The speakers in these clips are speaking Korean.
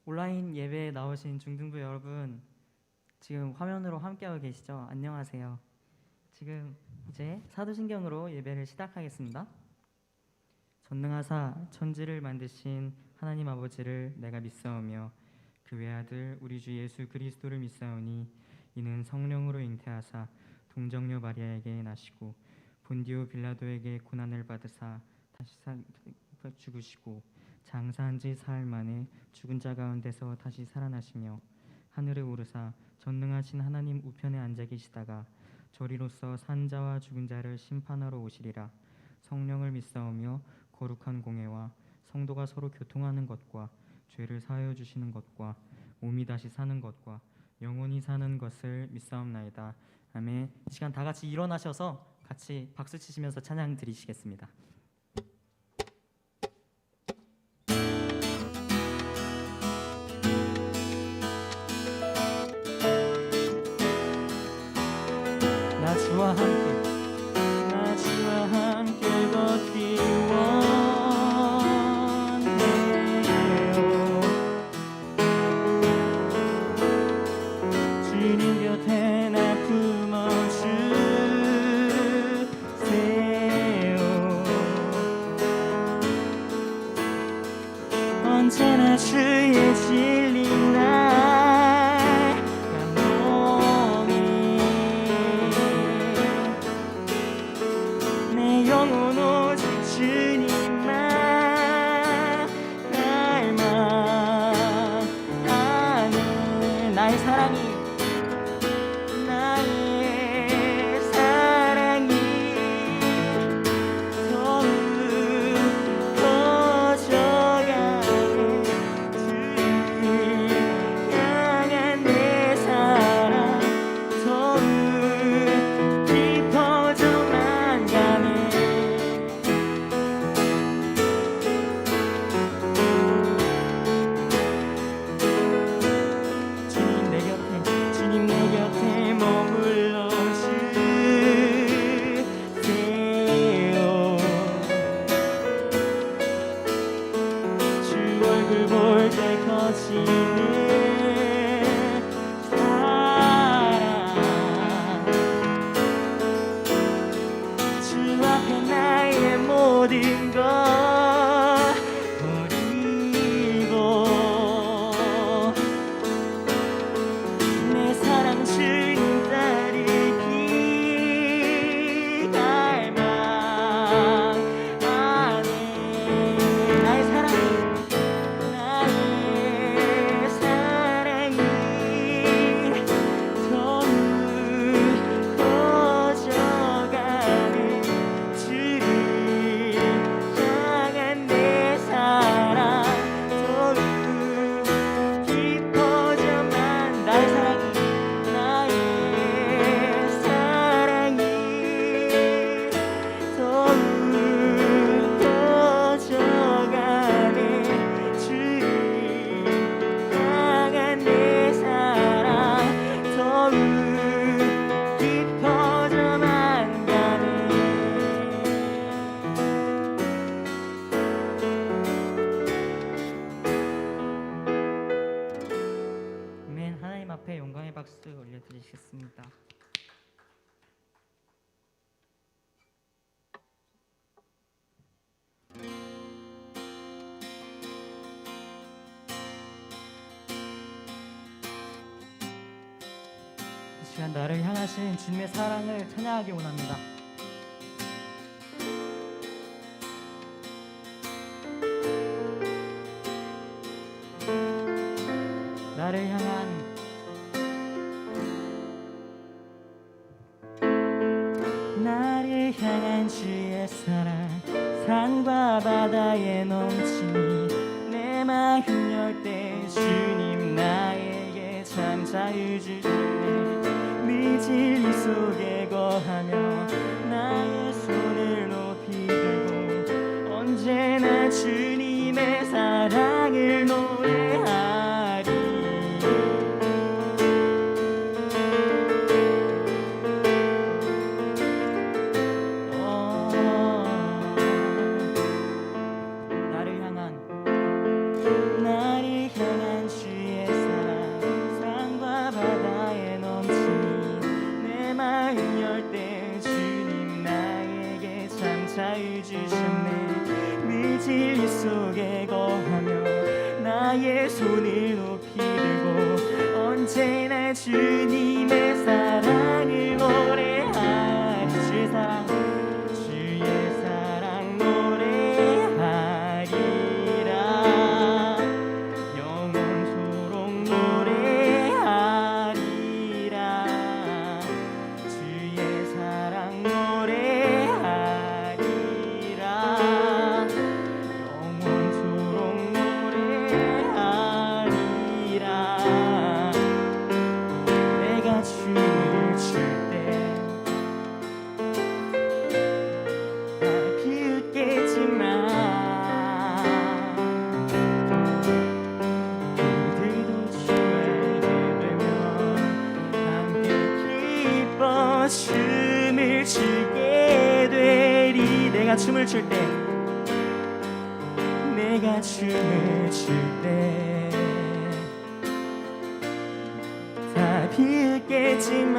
온라인 예배에 나오신 중등부 여러분, 지금 화면으로 함께하고 계시죠? 안녕하세요. 지금 이제 사도신경으로 예배를 시작하겠습니다. 전능하사 천지를 만드신 하나님 아버지를 내가 믿사오며 그 외아들 우리 주 예수 그리스도를 믿사오니 이는 성령으로 잉태하사 동정녀 마리아에게 나시고 본디오 빌라도에게 고난을 받으사 다시 죽으시고 장사한 지 사흘 만에 죽은 자 가운데서 다시 살아나시며 하늘에 오르사 전능하신 하나님 우편에 앉아 계시다가 저리로서 산 자와 죽은 자를 심판하러 오시리라. 성령을 믿사오며 거룩한 공회와 성도가 서로 교통하는 것과 죄를 사하여 주시는 것과 몸이 다시 사는 것과 영원히 사는 것을 믿사옵나이다. 아멘. 이 시간 다 같이 일어나셔서 같이 박수 치시면서 찬양 드리시겠습니다. 나 주와 함께 걷기 원해요. 주님 곁에 나 품어주세요. 언제나 주의 진리 영혼 오직 주님만 닮아가는 나의 사랑이 더욱 커져가네. 주님 향한 내 사랑 더욱 깊어져만 가네. 주님 내 곁에 머물러 주세요. 주 얼굴 볼 때 커지는 사랑 주 앞에 나의 모든 것 버리고 내 사랑 주님 따르기 갈망하네. 나의 사랑이 더욱 커져가네. 주를 향한 내 사랑 더욱 깊어져만 나의 사랑이 더욱 커져가네. 주를 향한 내 사랑 더욱 깊어져만 가네. 아멘. 하나님 앞에 영광의 박수 올려드리겠습니다. 이 시간 나를 향하신 주님의 사랑을 찬양하기 원합니다. 나를 향한 주의 사랑 산과 바다에 넘치니 내 마음 열 때 주님 나에게 참 자유 주시네. 늘 진리 속에 거하며 나의 손을 높이 들고 언제나 주님의 사랑을 노래하리. 나를 향한 언제나 주님의 사랑을 노래하리. 주의 사랑 노래하리라. 영원토록 노래하리라. 주의 사랑 노래하리라. 영원토록 노래하리라. 내가 춤을 출 때 비웃겠지만 그들도 주 알게 되면 함께 기뻐 춤을 추게 되리. 내가 춤을 출 때 내가 춤을 출 때 다 비웃겠지만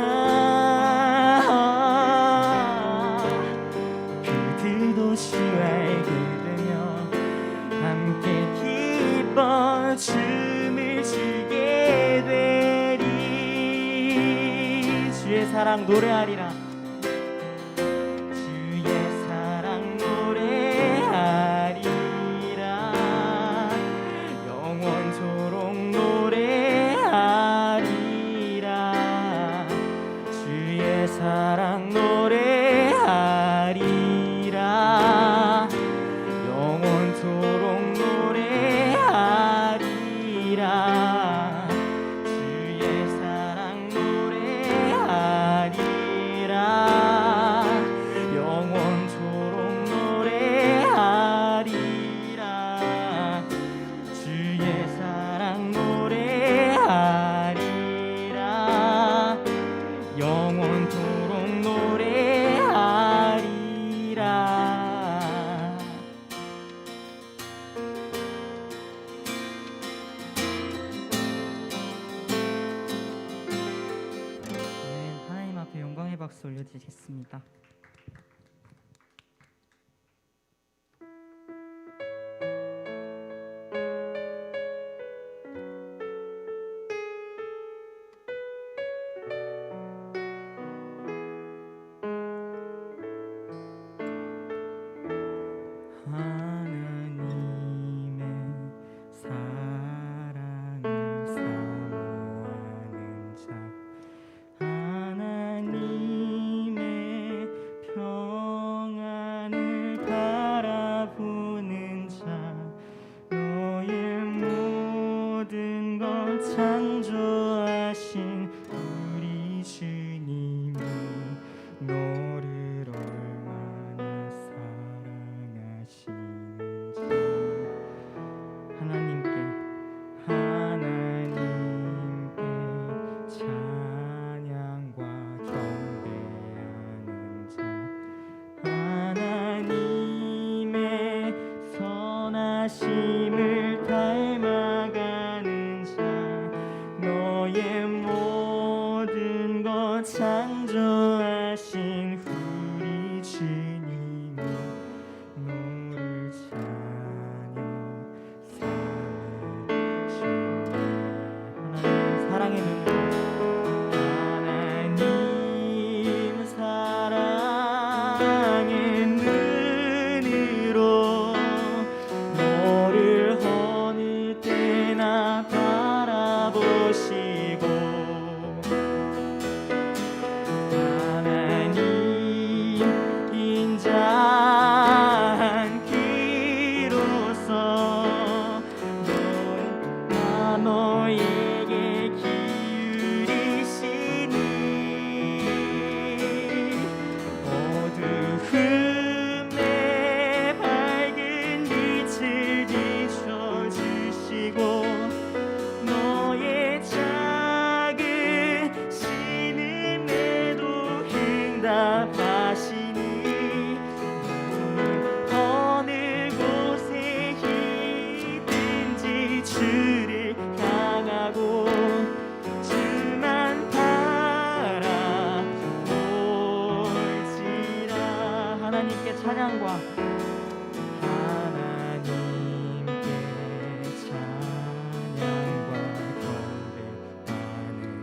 그들도 주 알게 되면 함께 기뻐 춤을 추게 되리. 주의 사랑 노래하리라. 주의 사랑 노래하리라. 영원토록 노래하리라. 주의 사랑 노래하리라. 영원토록 노래하리라. 주의 사랑 노래하리라. 영원토록 노래하리라. 주의 사랑 노래하리라. 영원토록 노래하리라. 하나님 앞에 영광의 박수 올려드리겠습니다. 하나님의 사랑을 사모하는 자, 하나님의 평안을 바라보는 자, 너의 모든 것 창조하신 우리 주님이 너를 얼마나 사랑하시는지. 하나님께 찬양과 경배하는 자, 하나님의 선하심을 닮아가는 자, 너의 모든 것 창조하신 우리 주님이 너를 찬양 삼으신다. 하나님 사랑의 눈으로, 하나님 사랑의 눈으로 너를 어느 때나 바라보시고, 하나님 인자한 귀로서 너에게 기울이시니 어두움에 밝은 빛을 비춰주시고 너의 작은 신음에도 응답하시니 어느 곳에 있든지 주를 향하고 주만 바라볼지라. 하나님께 찬양과 하나님께 찬양과 경배하는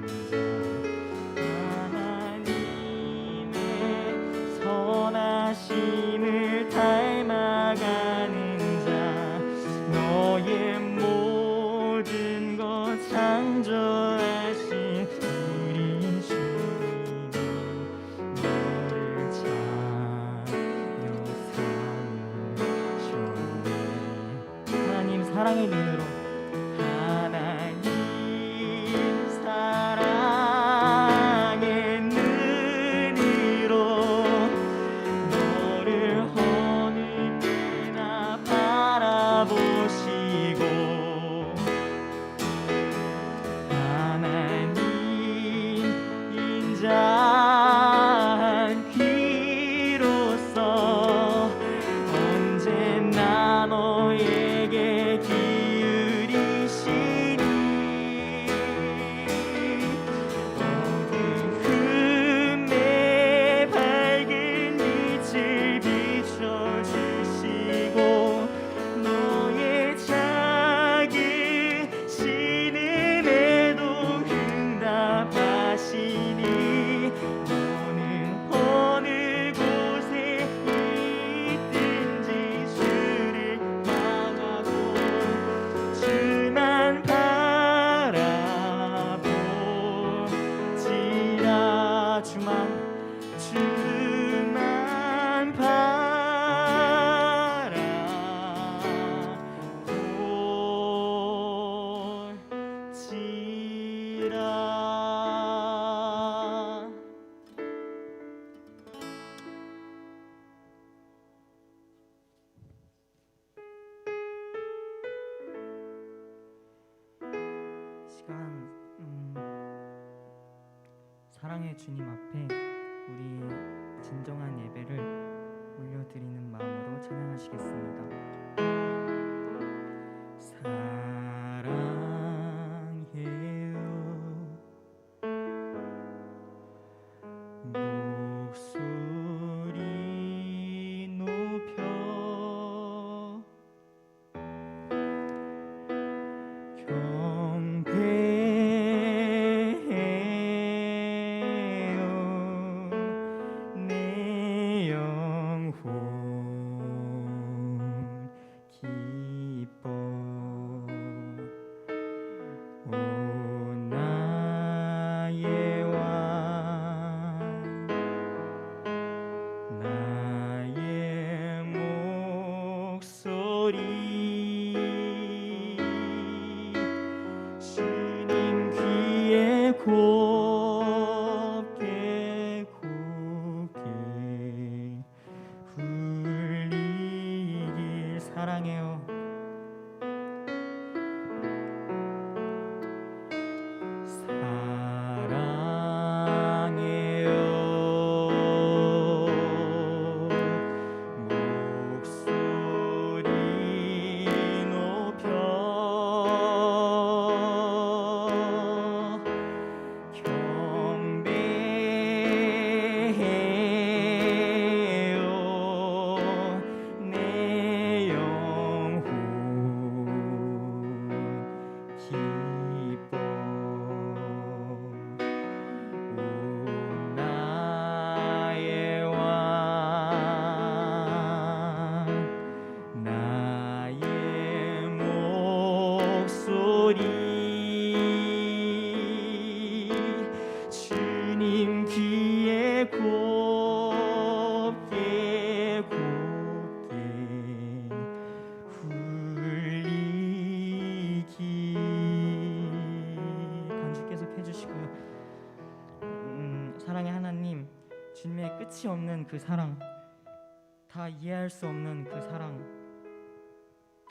사랑의 눈으로 하나님 사랑의 눈으로 너를 어느 때나 바라보시고 하나님 인자한 귀로서 언제나 너에게 기울이시니 어두움에 밝은 빛을 비춰주시고 너의 작은 신음에도 응답하시니 너는 어느 곳에 있든지 주를 향하고 주만 바라보지라 주만 바라보지라. 시간 사랑의 주님 앞에 우리의 진정한 예배를 올려드리는 마음으로 찬양하시겠습니다. 사랑해요 목소리 높여 경배해요 내 영혼 기뻐 오 나의 왕 나의 목소리 주님 귀에 곱게 울리길. 사랑해요 사랑해요 목소리 높여 경배해요 내 영혼 기뻐 오 나의 왕 나의 목소리 주님 귀에 곱게 울리기. 간주 계속 해주시고요. 사랑의 하나님, 주님의 끝이 없는 그 사랑, 다 이해할 수 없는 그 사랑,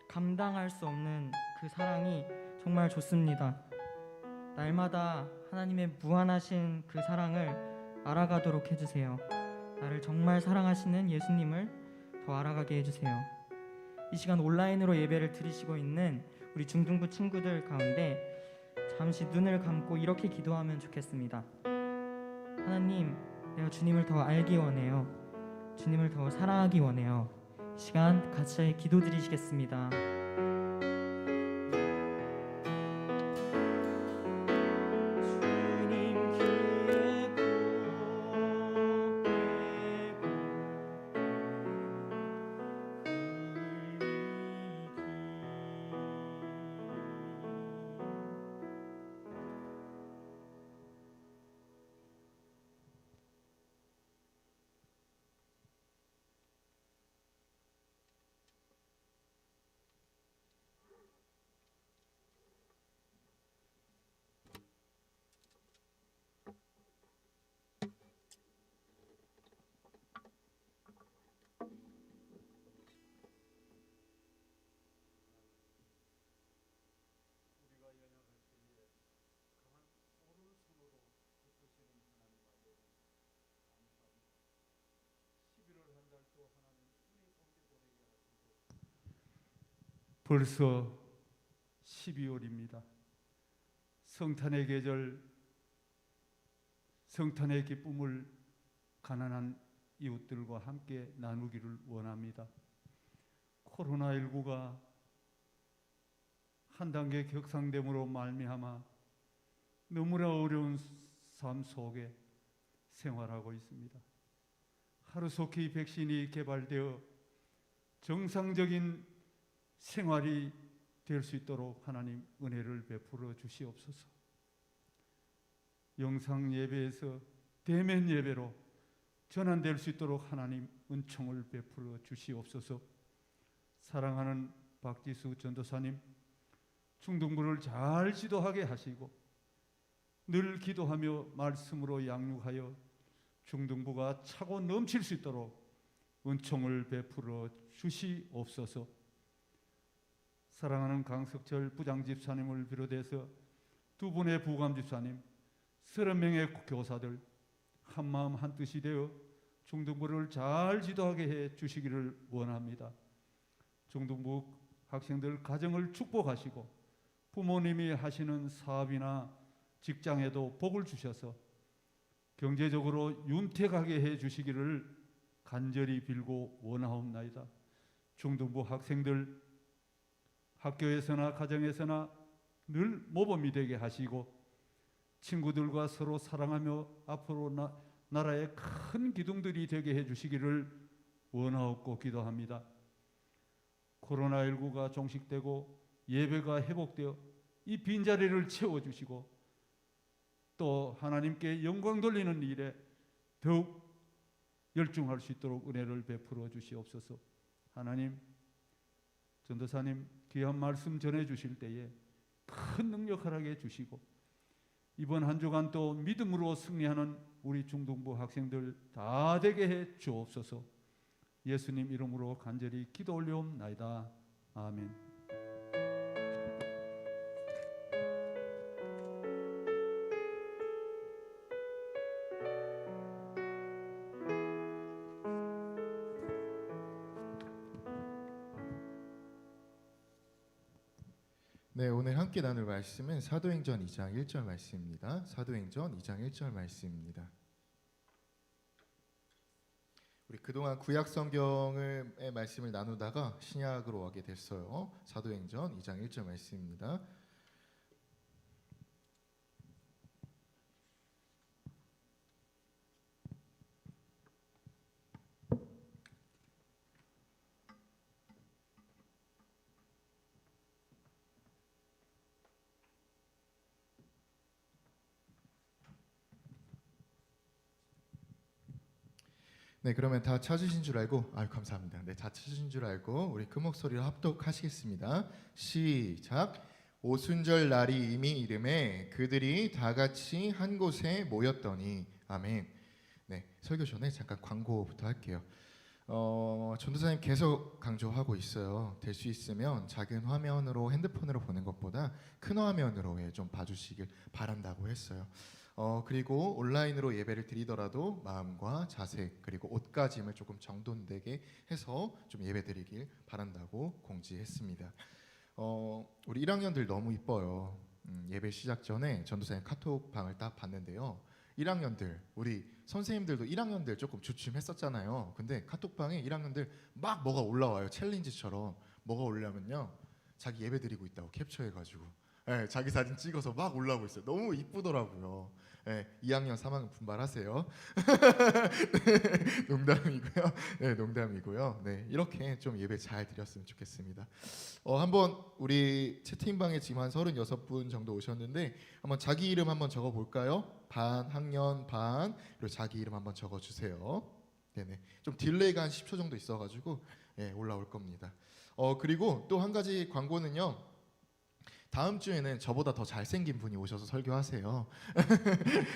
감당할 수 없는 그 사랑이 정말 좋습니다. 날마다 하나님의 무한하신 그 사랑을 알아가도록 해주세요. 나를 정말 사랑하시는 예수님을 더 알아가게 해주세요. 이 시간 온라인으로 예배를 드리시고 있는 우리 중등부 친구들 가운데 잠시 눈을 감고 이렇게 기도하면 좋겠습니다. 하나님, 내가 주님을 더 알기 원해요. 주님을 더 사랑하기 원해요. 이 시간 같이 기도드리시겠습니다. 벌써 12월입니다. 성탄의 계절, 성탄의 기쁨을 가난한 이웃들과 함께 나누기를 원합니다. 코로나19가 한 단계 격상됨으로 말미암아 너무나 어려운 삶 속에 생활하고 있습니다. 하루속히 백신이 개발되어 정상적인 생활이 될 수 있도록 하나님 은혜를 베풀어 주시옵소서. 영상 예배에서 대면 예배로 전환될 수 있도록 하나님 은총을 베풀어 주시옵소서. 사랑하는 박지수 전도사님, 중등부를 잘 지도하게 하시고 늘 기도하며 말씀으로 양육하여 중등부가 차고 넘칠 수 있도록 은총을 베풀어 주시옵소서. 사랑하는 강석철 부장집사님을 비롯해서 두 분의 부감집사님, 30명의 교사들 한마음 한뜻이 되어 중등부를 잘 지도하게 해 주시기를 원합니다. 중등부 학생들 가정을 축복하시고 부모님이 하시는 사업이나 직장에도 복을 주셔서 경제적으로 윤택하게 해 주시기를 간절히 빌고 원하옵나이다. 중등부 학생들 학교에서나 가정에서나 늘 모범이 되게 하시고 친구들과 서로 사랑하며 앞으로 나라의 큰 기둥들이 되게 해 주시기를 원하옵고 기도합니다. 코로나19가 종식되고 예배가 회복되어 이 빈자리를 채워주시고 또 하나님께 영광 돌리는 일에 더욱 열중할 수 있도록 은혜를 베풀어 주시옵소서. 하나님, 전도사님 귀한 말씀 전해 주실 때에 큰 능력 허락해 주시고 이번 한 주간 또 믿음으로 승리하는 우리 중등부 학생들 다 되게 해 주옵소서. 예수님 이름으로 간절히 기도 올려옵나이다. 아멘. 네, 오늘 함께 나눌 말씀은 사도행전 2장 1절 말씀입니다. 사도행전 2장 1절 말씀입니다. 우리 그동안 구약 성경의 말씀을 나누다가 신약으로 가게 됐어요. 사도행전 2장 1절 말씀입니다. 네, 그러면 다 찾으신 줄 알고, 감사합니다. 네, 다 찾으신 줄 알고 우리 큰 목소리로 합독하시겠습니다. 시작. 오순절 날이 이미 이름에 그들이 다 같이 한 곳에 모였더니. 아멘. 네, 설교 전에 잠깐 광고부터 할게요. 전도사님 계속 강조하고 있어요. 될 수 있으면 작은 화면으로 핸드폰으로 보는 것보다 큰 화면으로 좀 봐주시길 바란다고 했어요. 그리고 온라인으로 예배를 드리더라도 마음과 자세 그리고 옷가짐을 조금 정돈되게 해서 좀 예배 드리길 바란다고 공지했습니다. 우리 1학년들 너무 이뻐요. 예배 시작 전에 전도사님 카톡방을 딱 봤는데요. 1학년들, 우리 선생님들도 1학년들 조금 주춤했었잖아요. 근데 카톡방에 1학년들 막 뭐가 올라와요. 챌린지처럼. 뭐가 올라오면요, 자기 예배 드리고 있다고 캡처해가지고 자기 사진 찍어서 막 올라오고 있어요. 너무 이쁘더라고요. 2학년 3학년 분발하세요. 네, 농담이고요. 네, 농담이고요. 네, 이렇게 좀 예배 잘 드렸으면 좋겠습니다. 한번 우리 채팅방에 지금 한 36분 정도 오셨는데 한번 자기 이름 한번 적어볼까요? 반, 학년, 반, 그리고 자기 이름 한번 적어주세요. 네네. 좀 딜레이가 한 10초 정도 있어가지고 올라올 겁니다. 그리고 또 한 가지 광고는요. 다음 주에는 저보다 더 잘생긴 분이 오셔서 설교하세요.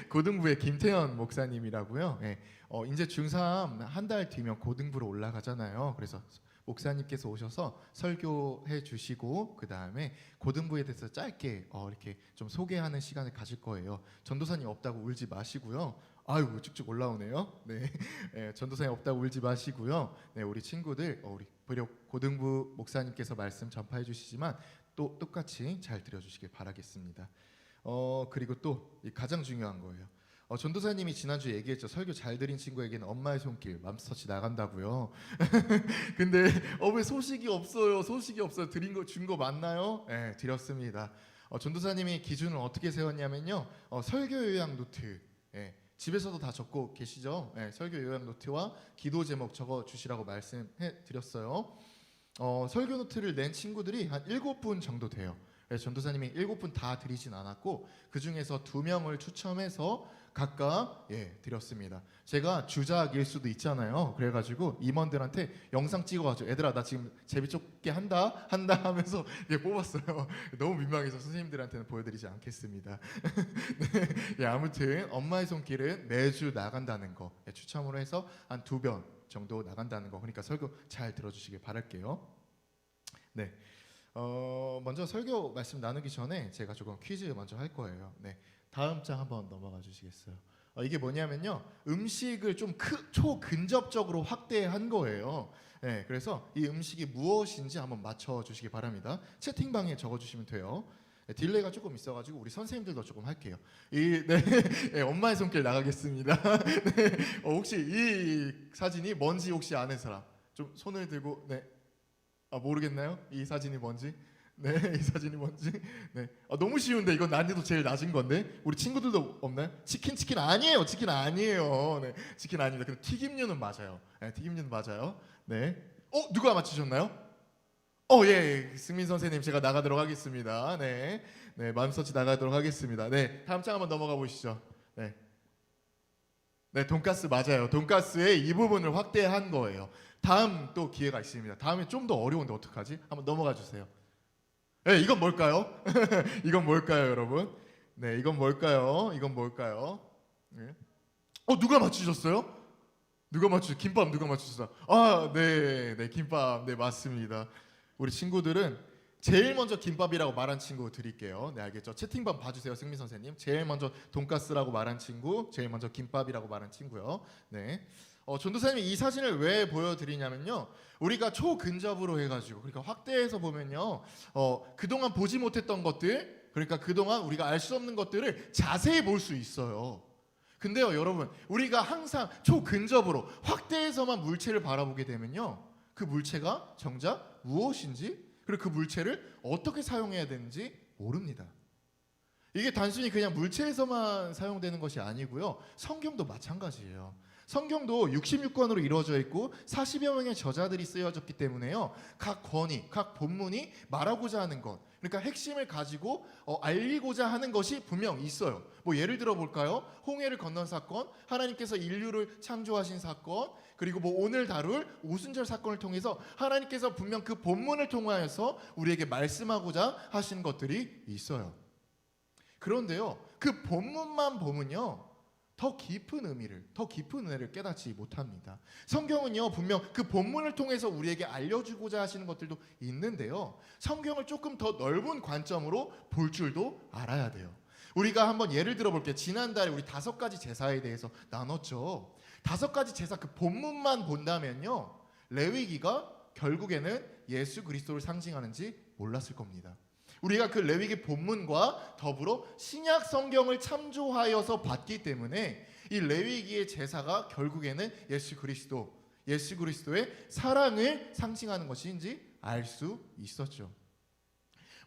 고등부의 김태현 목사님이라고요. 이제 중3 한 달 뒤면 고등부로 올라가잖아요. 그래서 목사님께서 오셔서 설교해 주시고 그 다음에 고등부에 대해서 짧게 이렇게 좀 소개하는 시간을 가질 거예요. 전도사님 없다고 울지 마시고요. 아이고 쭉쭉 올라오네요. 네, 전도사님 없다고 울지 마시고요. 네, 우리 친구들 우리 비록 고등부 목사님께서 말씀 전파해 주시지만 또 똑같이 잘 들어주시길 바라겠습니다. 그리고 또 가장 중요한 거예요. 전도사님이 지난주 얘기했죠. 설교 잘 들인 친구에게는 엄마의 손길 맘스터치 나간다고요. 근데 왜 소식이 없어요? 소식이 없어요. 드린 거 준 거 맞나요? 네, 드렸습니다. 전도사님이 기준을 어떻게 세웠냐면요. 설교 요약 노트. 집에서도 다 적고 계시죠? 설교 요약 노트와 기도 제목 적어 주시라고 말씀해 드렸어요. 설교 노트를 낸 친구들이 한 7분 정도 돼요. 전도사님이 7분 다 드리진 않았고 그 중에서 2명을 추첨해서 각각 드렸습니다. 제가 주작일 수도 있잖아요. 그래가지고 임원들한테 영상 찍어가지고 애들아 나 지금 제비뽑기 한다 하면서 뽑았어요. 너무 민망해서 선생님들한테는 보여드리지 않겠습니다. 네, 아무튼 엄마의 손길은 매주 나간다는 거 추첨으로 해서 한 2번 정도 나간다는 거. 그러니까 설교 잘 들어주시길 바랄게요. 네. 먼저 설교 말씀 나누기 전에 제가 조금 퀴즈 먼저 할 거예요. 네, 다음 장 한번 넘어가 주시겠어요? 이게 뭐냐면요, 음식을 좀 초근접적으로 확대한 거예요. 네, 그래서 이 음식이 무엇인지 한번 맞춰 주시기 바랍니다. 채팅방에 적어 주시면 돼요. 네, 딜레이가 조금 있어가지고 우리 선생님들도 조금 할게요. 네, 엄마의 손길 나가겠습니다. 네, 혹시 이 사진이 뭔지 혹시 아는 사람 좀 손을 들고 모르겠나요? 이 사진이 뭔지? 네, 이 사진이 뭔지? 네, 너무 쉬운데 이건 난이도 제일 낮은 건데 우리 친구들도 없나요? 치킨 아니에요. 치킨 아니에요. 네, 치킨 아닙니다. 근데 튀김류는 맞아요. 네, 튀김류는 맞아요. 네, 누가 맞추셨나요? 예, 승민 선생님 제가 나가도록 하겠습니다. 네, 맘서치 나가도록 하겠습니다. 네, 다음 장 한번 넘어가 보시죠. 네, 돈가스 맞아요. 돈가스의 이 부분을 확대한 거예요. 다음 또 기회가 있습니다. 다음에 좀 더 어려운데 어떡하지? 한번 넘어가 주세요. 네, 이건 뭘까요? 이건 뭘까요, 여러분? 네, 이건 뭘까요? 네. 누가 맞추셨어요? 김밥 누가 맞추셨어요? 네, 김밥. 네, 맞습니다. 우리 친구들은 제일 먼저 김밥이라고 말한 친구 드릴게요. 네, 알겠죠? 채팅방 봐주세요, 승민 선생님. 제일 먼저 돈가스라고 말한 친구, 제일 먼저 김밥이라고 말한 친구요. 네. 전도사님이 이 사진을 왜 보여드리냐면요, 우리가 초근접으로 해가지고, 그러니까 확대해서 보면요, 그동안 보지 못했던 것들, 그러니까 그동안 우리가 알 수 없는 것들을 자세히 볼 수 있어요. 근데요, 여러분, 우리가 항상 초근접으로 확대해서만 물체를 바라보게 되면요, 그 물체가 정작 무엇인지, 그리고 그 물체를 어떻게 사용해야 되는지 모릅니다. 이게 단순히 그냥 물체에서만 사용되는 것이 아니고요, 성경도 마찬가지예요. 성경도 66권으로 이루어져 있고 40여 명의 저자들이 쓰여졌기 때문에요, 각 권위, 각 본문이 말하고자 하는 것, 그러니까 핵심을 가지고 알리고자 하는 것이 분명 있어요. 뭐 예를 들어 볼까요? 홍해를 건넌 사건, 하나님께서 인류를 창조하신 사건, 그리고 뭐 오늘 다룰 오순절 사건을 통해서 하나님께서 분명 그 본문을 통하여서 우리에게 말씀하고자 하신 것들이 있어요. 그런데요, 그 본문만 보면요, 더 깊은 의미를, 더 깊은 은혜를 깨닫지 못합니다. 성경은요, 분명 그 본문을 통해서 우리에게 알려주고자 하시는 것들도 있는데요, 성경을 조금 더 넓은 관점으로 볼 줄도 알아야 돼요. 우리가 한번 예를 들어볼게요. 지난달에 우리 5가지 제사에 대해서 나눴죠. 5가지 제사 그 본문만 본다면요, 레위기가 결국에는 예수 그리스도를 상징하는지 몰랐을 겁니다. 우리가 그 레위기 본문과 더불어 신약 성경을 참조하여서 봤기 때문에 이 레위기의 제사가 결국에는 예수 그리스도의 사랑을 상징하는 것인지 알 수 있었죠.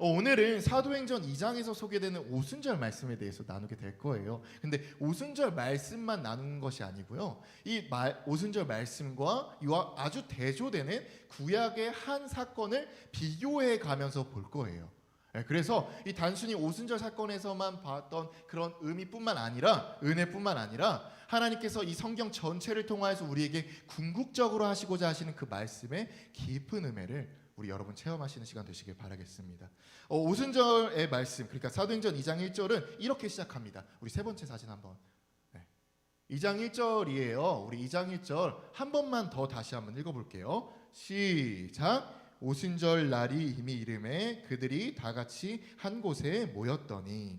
오늘은 사도행전 2장에서 소개되는 오순절 말씀에 대해서 나누게 될 거예요. 근데 오순절 말씀만 나누는 것이 아니고요, 이 오순절 말씀과 이와 아주 대조되는 구약의 한 사건을 비교해 가면서 볼 거예요. 그래서 이 단순히 오순절 사건에서만 봤던 그런 은혜뿐만 아니라 하나님께서 이 성경 전체를 통하여서 우리에게 궁극적으로 하시고자 하시는 그 말씀의 깊은 은혜를 우리 여러분 체험하시는 시간 되시길 바라겠습니다. 오순절의 말씀, 그러니까 사도행전 2장 1절은 이렇게 시작합니다. 우리 세 번째 사진 한번. 2장 1절이에요. 우리 2장 1절 한 번만 더 다시 한번 읽어볼게요. 시작. 오순절 날이 이미 이름에 그들이 다 같이 한 곳에 모였더니.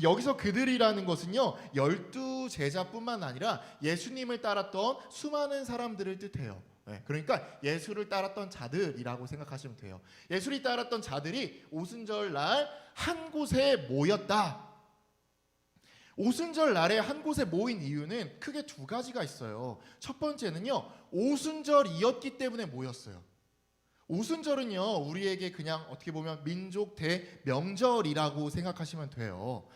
여기서 그들이라는 것은요 12제자뿐만 아니라 예수님을 따랐던 수많은 사람들을 뜻해요. 그러니까 예수를 따랐던 자들이라고 생각하시면 돼요. 예수를 따랐던 자들이 오순절 날 한 곳에 모였다. 오순절 날에 한 곳에 모인 이유는 크게 두 가지가 있어요. 첫 번째는요 오순절이었기 때문에 모였어요. 오순절은요 우리에게 그냥 어떻게 보면 민족 대명절이라고 생각하시면 돼요.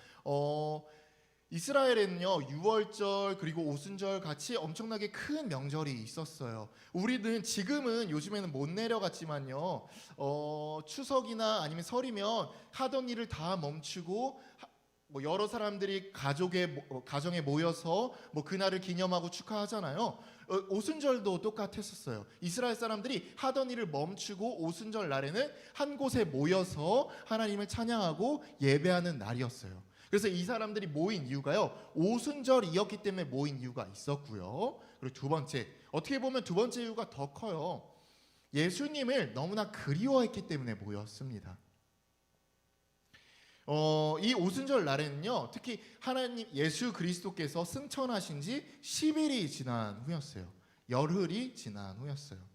이스라엘에는요 유월절 그리고 오순절 같이 엄청나게 큰 명절이 있었어요. 우리는 지금은 요즘에는 못 내려갔지만요 추석이나 아니면 설이면 하던 일을 다 멈추고 뭐 여러 사람들이 가정에 모여서 뭐 그날을 기념하고 축하하잖아요. 오순절도 똑같았었어요. 이스라엘 사람들이 하던 일을 멈추고 오순절 날에는 한 곳에 모여서 하나님을 찬양하고 예배하는 날이었어요. 그래서 이 사람들이 모인 이유가요 오순절이었기 때문에 모인 이유가 있었고요. 그리고 두 번째, 어떻게 보면 두 번째 이유가 더 커요. 예수님을 너무나 그리워했기 때문에 모였습니다. 이 오순절 날에는요 특히 하나님 예수 그리스도께서 승천하신 지 10일이 지난 후였어요. 열흘이 지난 후였어요.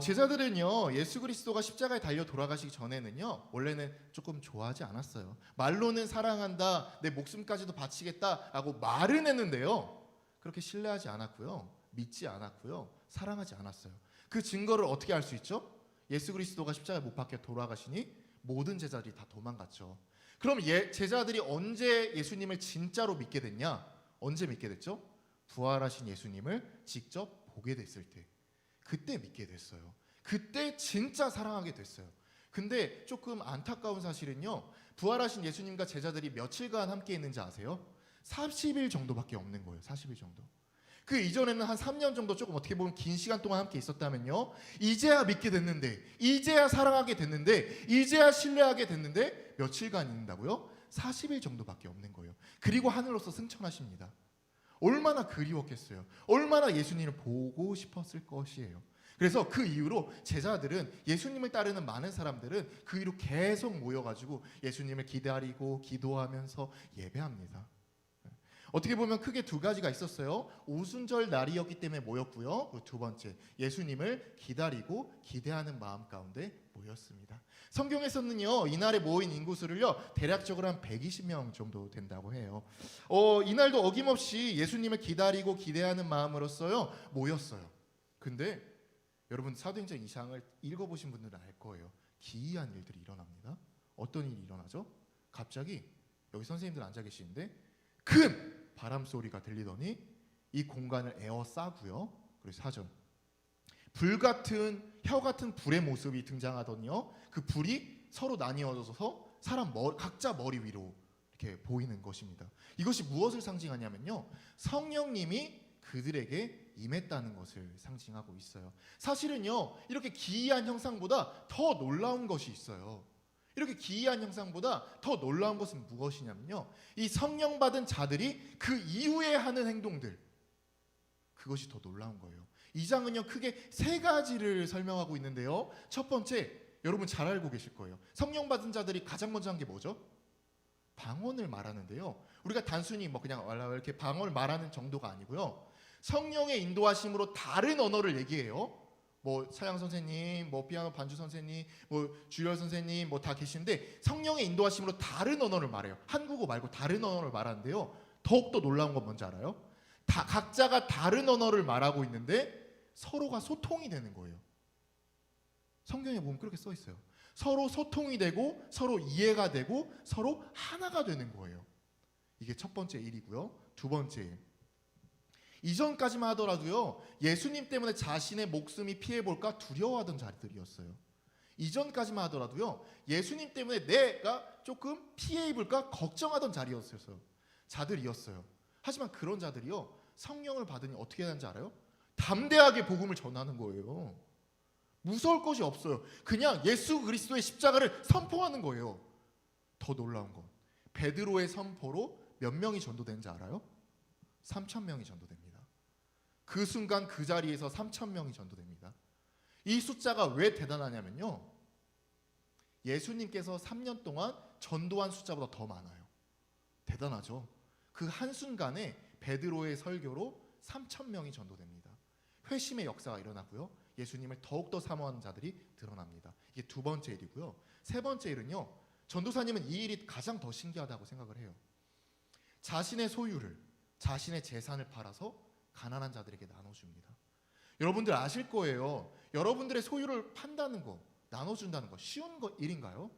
제자들은요 예수 그리스도가 십자가에 달려 돌아가시기 전에는요 원래는 조금 좋아하지 않았어요. 말로는 사랑한다, 내 목숨까지도 바치겠다라고 말은 했는데요 그렇게 신뢰하지 않았고요, 믿지 않았고요, 사랑하지 않았어요. 그 증거를 어떻게 알 수 있죠? 예수 그리스도가 십자가에 못 박혀 돌아가시니 모든 제자들이 다 도망갔죠. 그럼 제자들이 언제 예수님을 진짜로 믿게 됐냐? 언제 믿게 됐죠? 부활하신 예수님을 직접 보게 됐을 때, 그때 믿게 됐어요. 그때 진짜 사랑하게 됐어요. 근데 조금 안타까운 사실은요 부활하신 예수님과 제자들이 며칠간 함께 있는지 아세요? 40일 정도밖에 없는 거예요. 40일 정도. 그 이전에는 한 3년 정도 조금 어떻게 보면 긴 시간 동안 함께 있었다면요 이제야 믿게 됐는데, 이제야 사랑하게 됐는데, 이제야 신뢰하게 됐는데 며칠간 있는다고요? 40일 정도밖에 없는 거예요. 그리고 하늘로서 승천하십니다. 얼마나 그리웠겠어요. 얼마나 예수님을 보고 싶었을 것이에요. 그래서 그 이후로 제자들은, 예수님을 따르는 많은 사람들은 그 이후로 계속 모여가지고 예수님을 기다리고 기도하면서 예배합니다. 어떻게 보면 크게 두 가지가 있었어요. 오순절 날이었기 때문에 모였고요. 그리고 두 번째, 예수님을 기다리고 기대하는 마음 가운데 모였습니다. 성경에서는요 이날에 모인 인구수를요 대략적으로 한 120명 정도 된다고 해요. 이날도 어김없이 예수님을 기다리고 기대하는 마음으로써요 모였어요. 근데 여러분 사도행전 2장을 읽어보신 분들은 알 거예요. 기이한 일들이 일어납니다. 어떤 일이 일어나죠? 갑자기 여기 선생님들 앉아 계시는데 큰 바람 소리가 들리더니 이 공간을 에워싸고요. 그리고 4절, 불같은 혀 같은 불의 모습이 등장하더니요 그 불이 서로 나뉘어져서 각자 머리 위로 이렇게 보이는 것입니다. 이것이 무엇을 상징하냐면요 성령님이 그들에게 임했다는 것을 상징하고 있어요. 사실은요 이렇게 기이한 형상보다 더 놀라운 것이 있어요. 이렇게 기이한 형상보다 더 놀라운 것은 무엇이냐면요 이 성령 받은 자들이 그 이후에 하는 행동들, 그것이 더 놀라운 거예요. 이 장은요 크게 세 가지를 설명하고 있는데요 첫 번째, 여러분 잘 알고 계실 거예요. 성령 받은 자들이 가장 먼저 한 게 뭐죠? 방언을 말하는데요 우리가 단순히 뭐 그냥 이렇게 방언을 말하는 정도가 아니고요 성령의 인도하심으로 다른 언어를 얘기해요. 뭐 차양 선생님, 뭐 피아노 반주 선생님, 뭐 주열 선생님 뭐 다 계시는데 성령의 인도하심으로 다른 언어를 말해요. 한국어 말고 다른 언어를 말하는데요 더욱더 놀라운 건 뭔지 알아요? 각자가 다른 언어를 말하고 있는데 서로가 소통이 되는 거예요. 성경에 보면 그렇게 써 있어요. 서로 소통이 되고 서로 이해가 되고 서로 하나가 되는 거예요. 이게 첫 번째 일이고요. 두 번째, 이전까지만 하더라도요 예수님 때문에 자신의 목숨이 피해볼까 두려워하던 자들이었어요. 이전까지만 하더라도요 예수님 때문에 내가 조금 피해 입을까 걱정하던 자들이었어요. 하지만 그런 자들이요 성령을 받으니 어떻게 하는지 알아요? 담대하게 복음을 전하는 거예요. 무서울 것이 없어요. 그냥 예수 그리스도의 십자가를 선포하는 거예요. 더 놀라운 건 베드로의 선포로 몇 명이 전도되는지 알아요? 3,000명이 전도됩니다. 그 순간 그 자리에서 3,000명이 전도됩니다. 이 숫자가 왜 대단하냐면요, 예수님께서 3년 동안 전도한 숫자보다 더 많아요. 대단하죠. 그 한순간에 베드로의 설교로 3,000명이 전도됩니다. 회심의 역사가 일어나고요, 예수님을 더욱더 사모하는 자들이 드러납니다. 이게 두 번째 일이고요. 세 번째 일은요, 전도사님은 이 일이 가장 더 신기하다고 생각을 해요. 자신의 소유를, 자신의 재산을 팔아서 가난한 자들에게 나눠줍니다. 여러분들 아실 거예요. 여러분들의 소유를 판다는 거, 나눠준다는 거 쉬운 일인가요?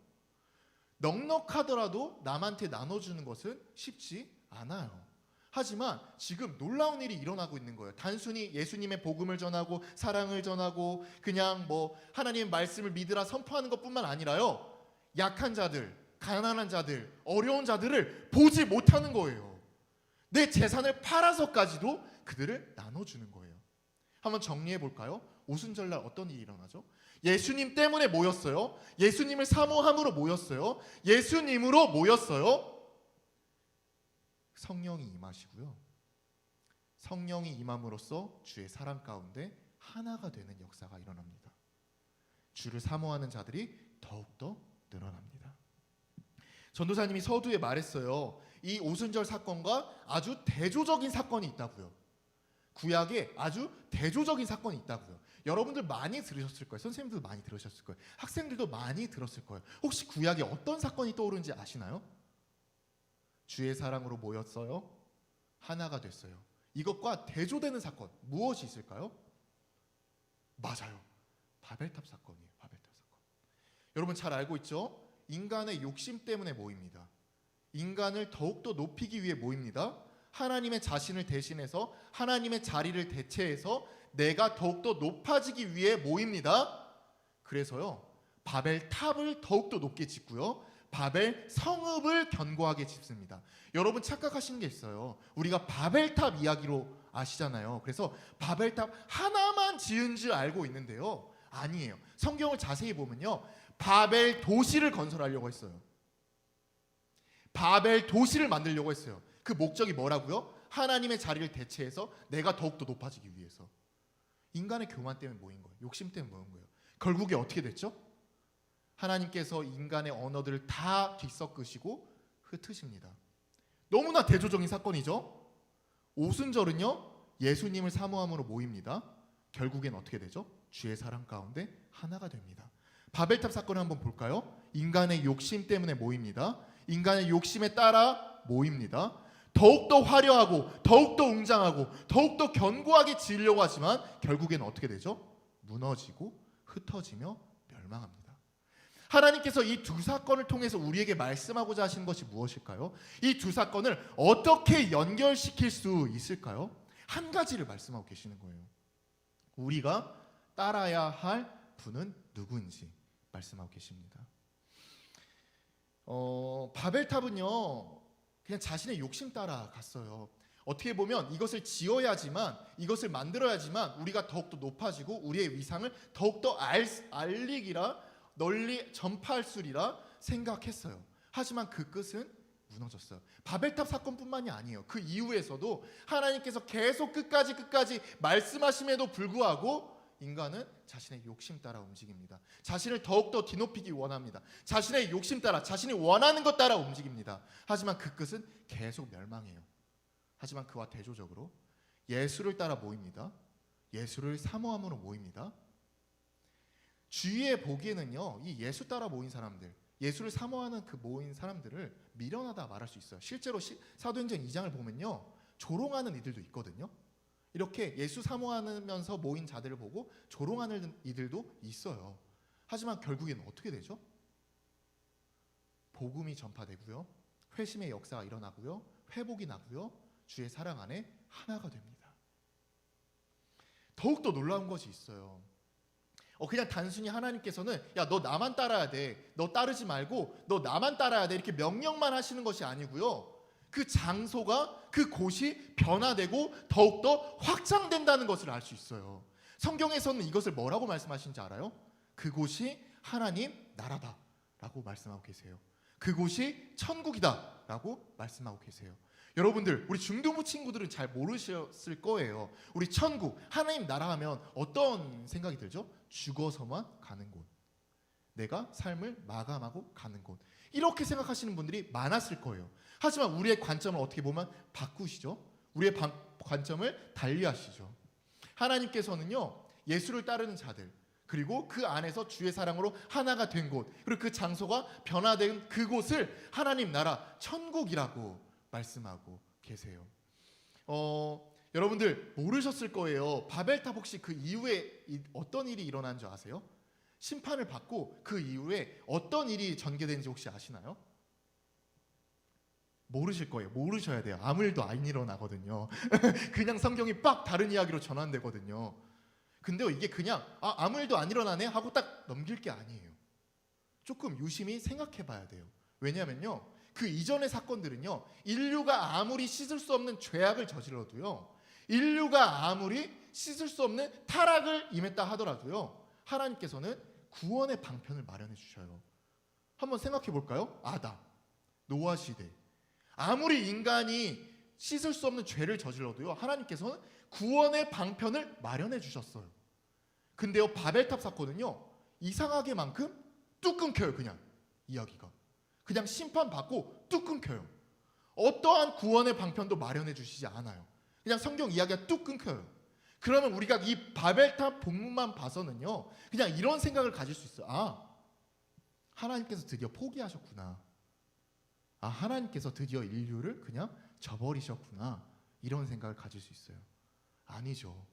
넉넉하더라도 남한테 나눠주는 것은 쉽지 않아요. 하지만 지금 놀라운 일이 일어나고 있는 거예요. 단순히 예수님의 복음을 전하고 사랑을 전하고 그냥 하나님의 말씀을 믿으라 선포하는 것뿐만 아니라요, 약한 자들, 가난한 자들, 어려운 자들을 보지 못하는 거예요. 내 재산을 팔아서까지도 그들을 나눠주는 거예요. 한번 정리해 볼까요? 오순절날 어떤 일이 일어나죠? 예수님 때문에 모였어요. 예수님을 사모함으로 모였어요. 예수님으로 모였어요. 성령이 임하시고요, 성령이 임함으로써 주의 사랑 가운데 하나가 되는 역사가 일어납니다. 주를 사모하는 자들이 더욱더 늘어납니다. 전도사님이 서두에 말했어요. 이 오순절 사건과 아주 대조적인 사건이 있다고요. 구약에 아주 대조적인 사건이 있다고요. 여러분들 많이 들으셨을 거예요. 선생님들도 많이 들으셨을 거예요. 학생들도 많이 들었을 거예요. 혹시 구약에 어떤 사건이 떠오르는지 아시나요? 주의 사랑으로 모였어요. 하나가 됐어요. 이것과 대조되는 사건 무엇이 있을까요? 맞아요. 바벨탑 사건이에요. 바벨탑 사건. 여러분 잘 알고 있죠? 인간의 욕심 때문에 모입니다. 인간을 더욱더 높이기 위해 모입니다. 하나님의 자신을 대신해서 하나님의 자리를 대체해서 내가 더욱더 높아지기 위해 모입니다. 그래서요, 바벨탑을 더욱더 높게 짓고요, 바벨 성읍을 견고하게 짓습니다. 여러분 착각하시는 게 있어요. 우리가 바벨탑 이야기로 아시잖아요. 그래서 바벨탑 하나만 지은 줄 알고 있는데요, 아니에요. 성경을 자세히 보면요, 바벨 도시를 건설하려고 했어요. 바벨 도시를 만들려고 했어요. 그 목적이 뭐라고요? 하나님의 자리를 대체해서 내가 더욱더 높아지기 위해서. 인간의 교만 때문에 모인 거예요. 욕심 때문에 모인 거예요. 결국에 어떻게 됐죠? 하나님께서 인간의 언어들을 다 뒤섞으시고 흩으십니다. 너무나 대조적인 사건이죠. 오순절은요, 예수님을 사모함으로 모입니다. 결국엔 어떻게 되죠? 주의 사랑 가운데 하나가 됩니다. 바벨탑 사건을 한번 볼까요? 인간의 욕심 때문에 모입니다. 인간의 욕심에 따라 모입니다. 더욱더 화려하고 더욱더 웅장하고 더욱더 견고하게 지으려고 하지만 결국엔 어떻게 되죠? 무너지고 흩어지며 멸망합니다. 하나님께서 이 두 사건을 통해서 우리에게 말씀하고자 하시는 것이 무엇일까요? 이 두 사건을 어떻게 연결시킬 수 있을까요? 한 가지를 말씀하고 계시는 거예요. 우리가 따라야 할 분은 누구인지 말씀하고 계십니다. 바벨탑은요, 그냥 자신의 욕심 따라 갔어요. 어떻게 보면 이것을 지어야지만, 이것을 만들어야지만 우리가 더욱더 높아지고 우리의 위상을 더욱더 알리기라, 널리 전파할 수리라 생각했어요. 하지만 그 끝은 무너졌어요. 바벨탑 사건뿐만이 아니에요. 그 이후에서도 하나님께서 계속 끝까지 말씀하심에도 불구하고 인간은 자신의 욕심 따라 움직입니다. 자신을 더욱더 뒤높이기 원합니다. 자신의 욕심 따라, 자신이 원하는 것 따라 움직입니다. 하지만 그 끝은 계속 멸망해요. 하지만 그와 대조적으로 예수를 따라 모입니다. 예수를 사모함으로 모입니다. 주위에 보기에는요, 이 예수 따라 모인 사람들, 예수를 사모하는 그 모인 사람들을 미련하다 말할 수 있어요. 실제로 사도행전 2장을 보면요, 조롱하는 이들도 있거든요. 이렇게 예수 사모하면서 모인 자들을 보고 조롱하는 이들도 있어요. 하지만 결국에는 어떻게 되죠? 복음이 전파되고요, 회심의 역사가 일어나고요, 회복이 나고요, 주의 사랑 안에 하나가 됩니다. 더욱더 놀라운 것이 있어요. 그냥 단순히 하나님께서는 야, 너 나만 따라야 돼, 너 따르지 말고 너 나만 따라야 돼, 이렇게 명령만 하시는 것이 아니고요, 그 장소가, 그 곳이 변화되고 더욱더 확장된다는 것을 알 수 있어요. 성경에서는 이것을 뭐라고 말씀하시는지 알아요? 그곳이 하나님 나라다 라고 말씀하고 계세요. 그곳이 천국이다라고 말씀하고 계세요. 여러분들, 우리 중등부 친구들은 잘 모르셨을 거예요. 우리 천국, 하나님 나라 하면 어떤 생각이 들죠? 죽어서만 가는 곳, 내가 삶을 마감하고 가는 곳, 이렇게 생각하시는 분들이 많았을 거예요. 하지만 우리의 관점을 어떻게 보면 바꾸시죠. 우리의 관점을 달리하시죠. 하나님께서는요, 예수를 따르는 자들, 그리고 그 안에서 주의 사랑으로 하나가 된 곳, 그리고 그 장소가 변화된 그곳을 하나님 나라 천국이라고 말씀하고 계세요. 여러분들 모르셨을 거예요. 바벨탑 혹시 그 이후에 어떤 일이 일어난 줄 아세요? 심판을 받고 그 이후에 어떤 일이 전개된지 혹시 아시나요? 모르실 거예요. 모르셔야 돼요. 아무 일도 안 일어나거든요. 그냥 성경이 빡 다른 이야기로 전환되거든요. 근데요, 이게 그냥 아무 일도 안 일어나네 하고 딱 넘길 게 아니에요. 조금 유심히 생각해 봐야 돼요. 왜냐면요, 그 이전의 사건들은요, 인류가 아무리 씻을 수 없는 죄악을 저질러도요, 인류가 아무리 씻을 수 없는 타락을 임했다 하더라도요, 하나님께서는 구원의 방편을 마련해 주셔요. 한번 생각해 볼까요? 아담, 노아 시대, 아무리 인간이 씻을 수 없는 죄를 저질러도요, 하나님께서는 구원의 방편을 마련해 주셨어요. 근데요, 바벨탑 사건은요, 이상하게만큼 뚝 끊겨요. 그냥 이야기가 그냥 심판받고 뚝 끊겨요. 어떠한 구원의 방편도 마련해 주시지 않아요. 그냥 성경 이야기가 뚝 끊겨요. 그러면 우리가 이 바벨탑 본문만 봐서는요, 그냥 이런 생각을 가질 수 있어요. 하나님께서 드디어 포기하셨구나. 하나님께서 드디어 인류를 그냥 저버리셨구나. 이런 생각을 가질 수 있어요. 아니죠.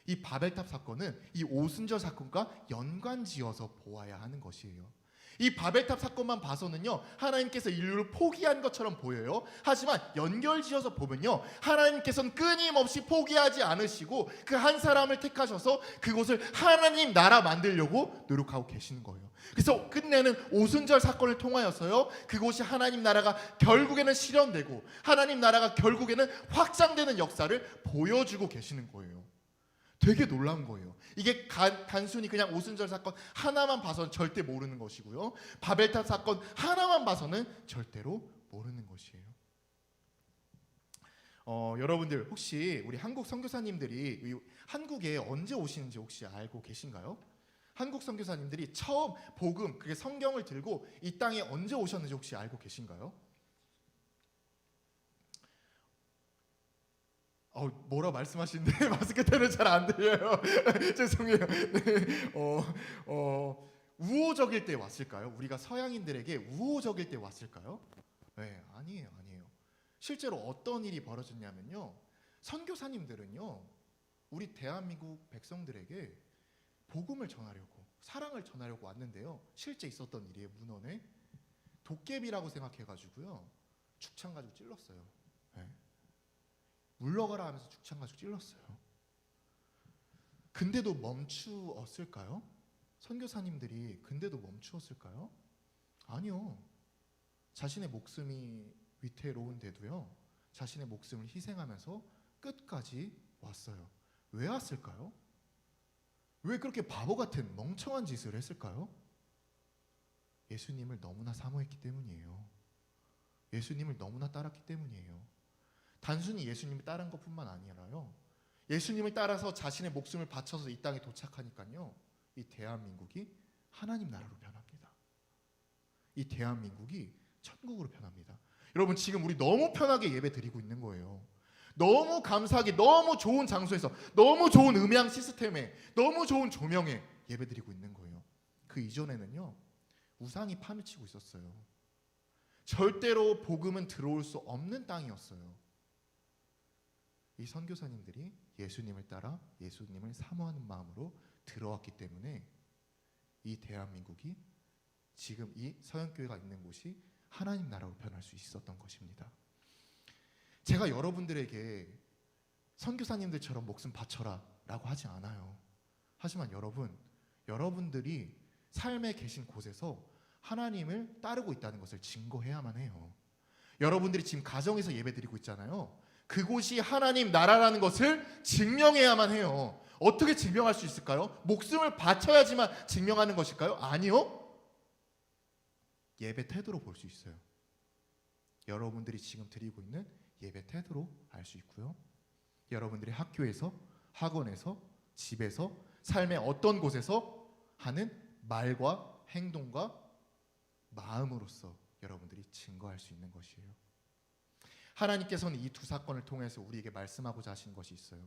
이 바벨탑 사건은 이 오순절 사건과 연관지어서 보아야 하는 것이에요. 이 바벨탑 사건만 봐서는요, 하나님께서 인류를 포기한 것처럼 보여요. 하지만 연결지어서 보면요, 하나님께서는 끊임없이 포기하지 않으시고 그 한 사람을 택하셔서 그곳을 하나님 나라 만들려고 노력하고 계시는 거예요. 그래서 끝내는 오순절 사건을 통하여서요, 그곳이 하나님 나라가 결국에는 실현되고 하나님 나라가 결국에는 확장되는 역사를 보여주고 계시는 거예요. 되게 놀라운 거예요. 이게 단순히 그냥 오순절 사건 하나만 봐서는 절대 모르는 것이고요, 바벨탑 사건 하나만 봐서는 절대로 모르는 것이에요. 여러분들 혹시 우리 한국 선교사님들이 한국에 언제 오시는지 혹시 알고 계신가요? 한국 선교사님들이 처음 복음, 그게 성경을 들고 이 땅에 언제 오셨는지 혹시 알고 계신가요? 뭐라 말씀하시는데 마스크 때문에 잘 안 들려요. 죄송해요. 네. 우호적일 때 왔을까요? 우리가 서양인들에게 우호적일 때 왔을까요? 네, 아니에요. 실제로 어떤 일이 벌어졌냐면요, 선교사님들은요, 우리 대한민국 백성들에게 복음을 전하려고, 사랑을 전하려고 왔는데요, 실제 있었던 일이에요. 문헌에 도깨비라고 생각해가지고요, 죽창 가지고 찔렀어요. 네. 물러가라 하면서 죽창 가지고 찔렀어요. 근데도 멈추었을까요? 선교사님들이 근데도 멈추었을까요? 아니요. 자신의 목숨이 위태로운데도요, 자신의 목숨을 희생하면서 끝까지 왔어요. 왜 왔을까요? 왜 그렇게 바보 같은 멍청한 짓을 했을까요? 예수님을 너무나 사모했기 때문이에요. 예수님을 너무나 따랐기 때문이에요. 단순히 예수님을 따른 것뿐만 아니라요, 예수님을 따라서 자신의 목숨을 바쳐서 이 땅에 도착하니까요, 이 대한민국이 하나님 나라로 변합니다. 이 대한민국이 천국으로 변합니다. 여러분, 지금 우리 너무 편하게 예배 드리고 있는 거예요. 너무 감사하게, 너무 좋은 장소에서, 너무 좋은 음향 시스템에, 너무 좋은 조명에 예배 드리고 있는 거예요. 그 이전에는요, 우상이 파묻히고 있었어요. 절대로 복음은 들어올 수 없는 땅이었어요. 이 선교사님들이 예수님을 따라 예수님을 사모하는 마음으로 들어왔기 때문에 이 대한민국이, 지금 이 서영교회가 있는 곳이 하나님 나라로 변할 수 있었던 것입니다. 제가 여러분들에게 선교사님들처럼 목숨 바쳐라 라고 하지 않아요. 하지만 여러분들이 삶에 계신 곳에서 하나님을 따르고 있다는 것을 증거해야만 해요. 여러분들이 지금 가정에서 예배드리고 있잖아요. 그곳이 하나님 나라라는 것을 증명해야만 해요. 어떻게 증명할 수 있을까요? 목숨을 바쳐야지만 증명하는 것일까요? 아니요. 예배 태도로 볼 수 있어요. 여러분들이 지금 드리고 있는 예배 태도로 알 수 있고요. 여러분들이 학교에서, 학원에서, 집에서, 삶의 어떤 곳에서 하는 말과 행동과 마음으로서 여러분들이 증거할 수 있는 것이에요. 하나님께서는 이 두 사건을 통해서 우리에게 말씀하고자 하신 것이 있어요.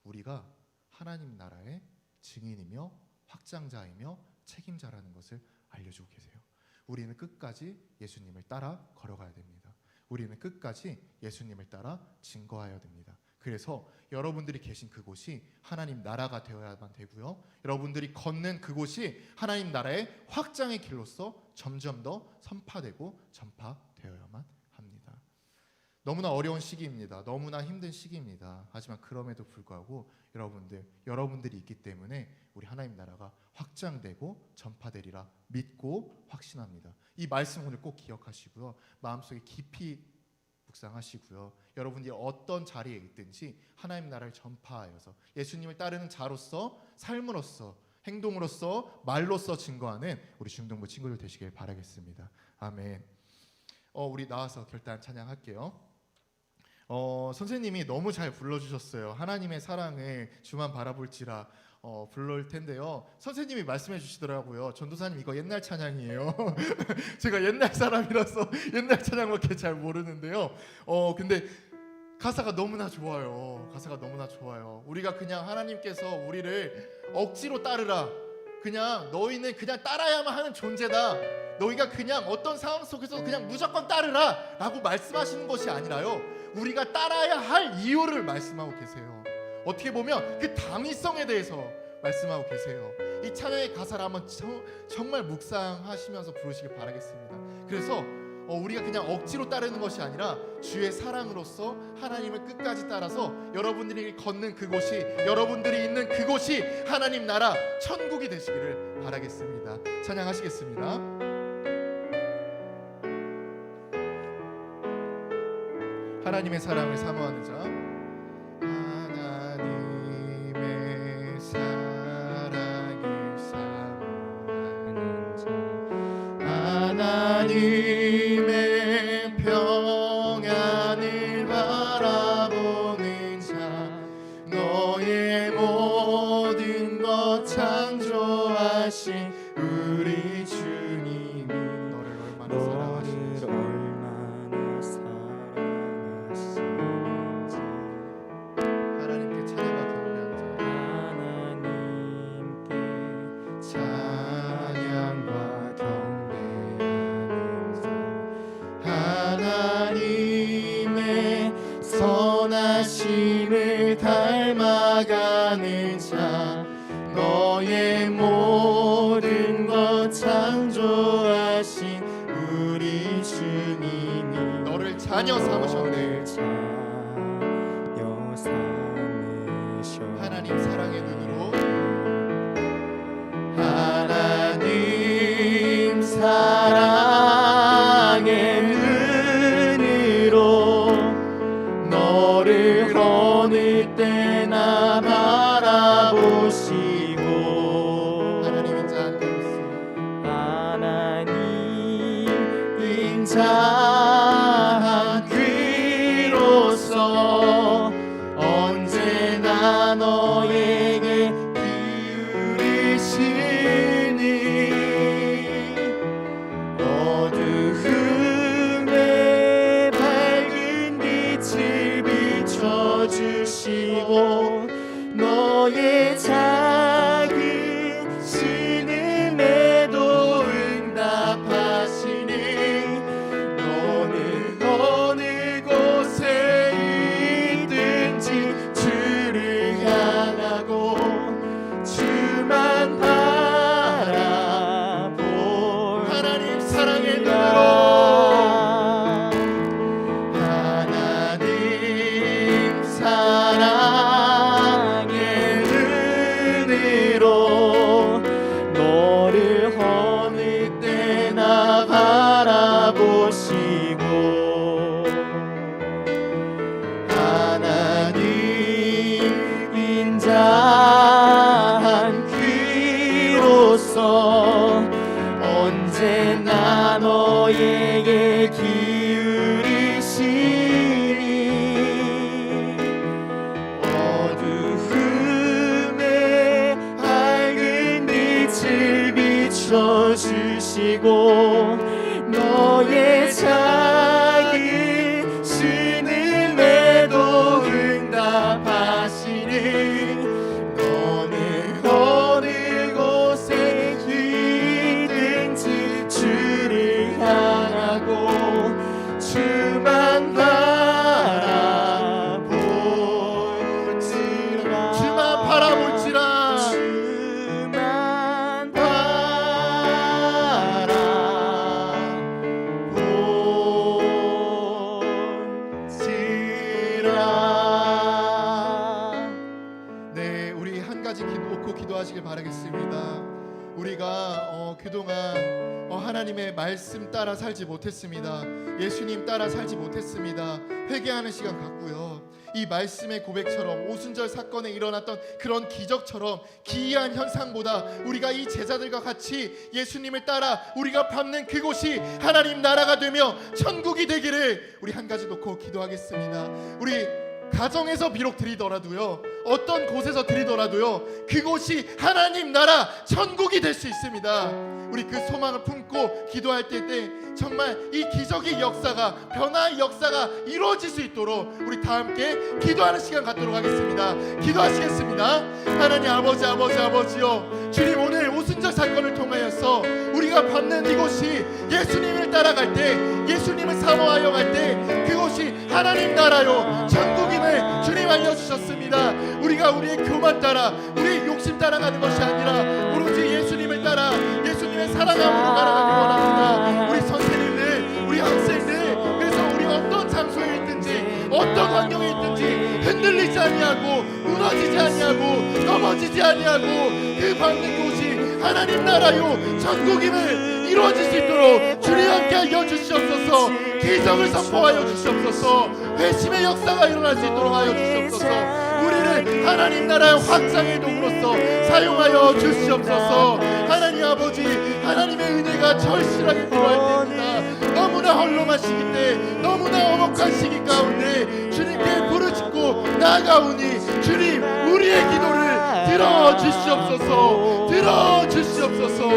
우리가 하나님 나라의 증인이며 확장자이며 책임자라는 것을 알려주고 계세요. 우리는 끝까지 예수님을 따라 걸어가야 됩니다. 우리는 끝까지 예수님을 따라 증거해야 됩니다. 그래서 여러분들이 계신 그곳이 하나님 나라가 되어야만 되고요. 여러분들이 걷는 그곳이 하나님 나라의 확장의 길로서 점점 더 선파되고 전파되어야만 합니다. 너무나 어려운 시기입니다. 너무나 힘든 시기입니다. 하지만 그럼에도 불구하고 여러분들이 있기 때문에 우리 하나님 나라가 확장되고 전파되리라 믿고 확신합니다. 이 말씀 오늘 꼭 기억하시고요. 마음속에 깊이 묵상하시고요. 여러분들이 어떤 자리에 있든지 하나님 나라를 전파하여서 예수님을 따르는 자로서, 삶으로서, 행동으로서, 말로서 증거하는 우리 중동부 친구들 되시길 바라겠습니다. 아멘. 우리 나와서 결단 찬양할게요. 선생님이 너무 잘 불러주셨어요. 하나님의 사랑을 주만 바라볼지라 불러올 텐데요. 선생님이 말씀해 주시더라고요. 전도사님 이거 옛날 찬양이에요. 제가 옛날 사람이라서 옛날 찬양밖에 잘 모르는데요. 근데 가사가 너무나 좋아요. 가사가 너무나 좋아요. 우리가 그냥 하나님께서 우리를 억지로 따르라, 그냥 너희는 그냥 따라야만 하는 존재다, 너희가 그냥 어떤 상황 속에서 그냥 무조건 따르라 라고 말씀하시는 것이 아니라요, 우리가 따라야 할 이유를 말씀하고 계세요. 어떻게 보면 그 당위성에 대해서 말씀하고 계세요. 이 찬양의 가사를 한번 정말 묵상하시면서 부르시길 바라겠습니다. 그래서 우리가 그냥 억지로 따르는 것이 아니라 주의 사랑으로서 하나님을 끝까지 따라서 여러분들이 걷는 그곳이, 여러분들이 있는 그곳이 하나님 나라 천국이 되시기를 바라겠습니다. 찬양하시겠습니다. 하나님의 사랑을 사모하는 자. 하나님의 사랑을 사모하는 자. 하나님의 평안을 바라보는 자. 너의 모든 것 창조하신 우리 주님이 너를 얼마나 사랑하시는지. 하나님께 찬양과 경배하는 자. 하나님의 선하심을 닮아가는 자. 너의 모든 것 창조하신 우리 주님이 너를 자녀 삼으셨네. 하나님 사랑의 눈으로, 하나님 사랑의 눈으로 너를 어느 때나 바라보시고, 하나님 인자한 귀로서 기도하시길 바라겠습니다. 우리가 그동안 하나님의 말씀 따라 살지 못했습니다. 예수님 따라 살지 못했습니다. 회개하는 시간 갖고요. 이 말씀의 고백처럼 오순절 사건에 일어났던 그런 기적처럼 기이한 현상보다 우리가 이 제자들과 같이 예수님을 따라 우리가 밟는 그곳이 하나님 나라가 되며 천국이 되기를 우리 한 가지 놓고 기도하겠습니다. 우리 가정에서 비록 드리더라도요, 어떤 곳에서 드리더라도요, 그곳이 하나님 나라 천국이 될 수 있습니다. 우리 그 소망을 품고 기도할 때 정말 이 기적의 역사가, 변화의 역사가 이루어질 수 있도록 우리 다 함께 기도하는 시간 갖도록 하겠습니다. 기도하시겠습니다. 하나님 아버지요, 주님 오늘 오순절 사건을 통하여서 우리가 밟는 이곳이 예수님을 따라갈 때, 예수님을 사모하여 갈 때 그곳이 하나님 나라요 천국임을 주님 알려주셨습니다. 우리가 우리의 교만 따라, 우리의 욕심 따라가는 것이 아니라 오로지 예수님을 따라 예수님의 사랑함으로 가라가기 원합니다. 우리 선생님들, 우리 학생들, 그래서 우리 어떤 장소에 있든지 어떤 환경에 있든지 흔들리지 아니하고 무너지지 아니하고 넘어지지 아니하고 그 밟는 곳이 하나님 나라요 천국임을 이루어질 수 있도록 주님 함께 하여 주시옵소서. 기적을 선포하여 주시옵소서. 회심의 역사가 일어날 수 있도록 하여 주시옵소서. 우리를 하나님 나라의 확장의 도구로서 사용하여 주시옵소서. 하나님 아버지, 하나님의 은혜가 절실하게 필요할 때입니다. 너무나 헐렁한 시기 때, 너무나 엄혹한 시기 가운데 주님께 부르짖고 나아가오니 주님 우리의 기도를 들어주시옵소서. 들어주시옵소서.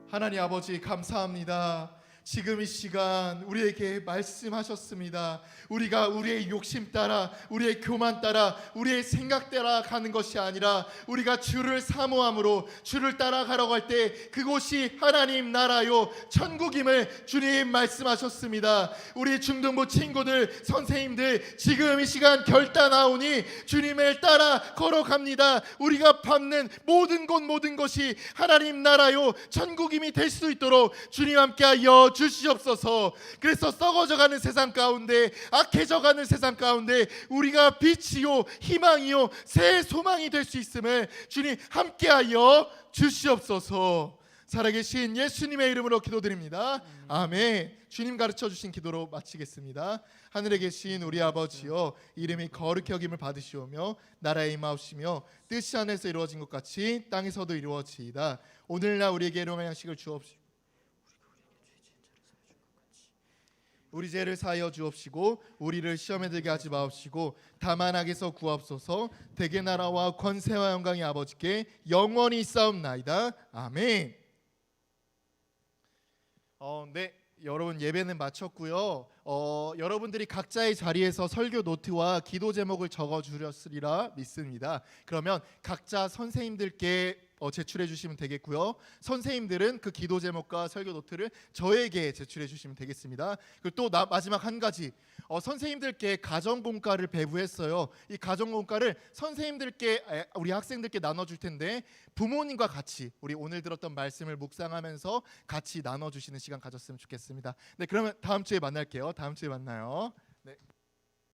하나님 아버지 감사합니다. 지금 이 시간 우리에게 말씀하셨습니다. 우리가 우리의 욕심 따라, 우리의 교만 따라, 우리의 생각 따라 가는 것이 아니라 우리가 주를 사모함으로 주를 따라가려고 할 때 그곳이 하나님 나라요 천국임을 주님 말씀하셨습니다. 우리 중등부 친구들, 선생님들 지금 이 시간 결단하오니 주님을 따라 걸어갑니다. 우리가 밟는 모든 곳 모든 것이 하나님 나라요 천국임이 될 수 있도록 주님 함께하여 주시옵소서. 그래서 썩어져가는 세상 가운데, 악해져가는 세상 가운데 우리가 빛이요 희망이요 새 소망이 될 수 있음을 주님 함께하여 주시옵소서. 살아계신 예수님의 이름으로 기도드립니다. 아멘. 주님 가르쳐 주신 기도로 마치겠습니다. 하늘에 계신 우리 아버지여, 이름이 거룩히 여김을 받으시오며 나라의 임하옵시며 뜻이 하늘에서 이루어진 것 같이 땅에서도 이루어지이다. 오늘날 우리에게 일용할 양식을 주옵시고 우리 죄를 사하여 주옵시고 우리를 시험에 들게 하지 마옵시고 다만 악에서 구하옵소서. 대개 나라와 권세와 영광이 아버지께 영원히 있사옵나이다. 아멘. 네, 여러분 예배는 마쳤고요. 여러분들이 각자의 자리에서 설교 노트와 기도 제목을 적어 주셨으리라 믿습니다. 그러면 각자 선생님들께 제출해 주시면 되겠고요. 선생님들은 그 기도 제목과 설교 노트를 저에게 제출해 주시면 되겠습니다. 그리고 또 마지막 한 가지, 선생님들께 가정 공과를 배부했어요. 이 가정 공과를 선생님들께, 우리 학생들께 나눠줄 텐데 부모님과 같이 우리 오늘 들었던 말씀을 묵상하면서 같이 나눠주시는 시간 가졌으면 좋겠습니다. 네, 그러면 다음 주에 만날게요. 다음 주에 만나요. 네.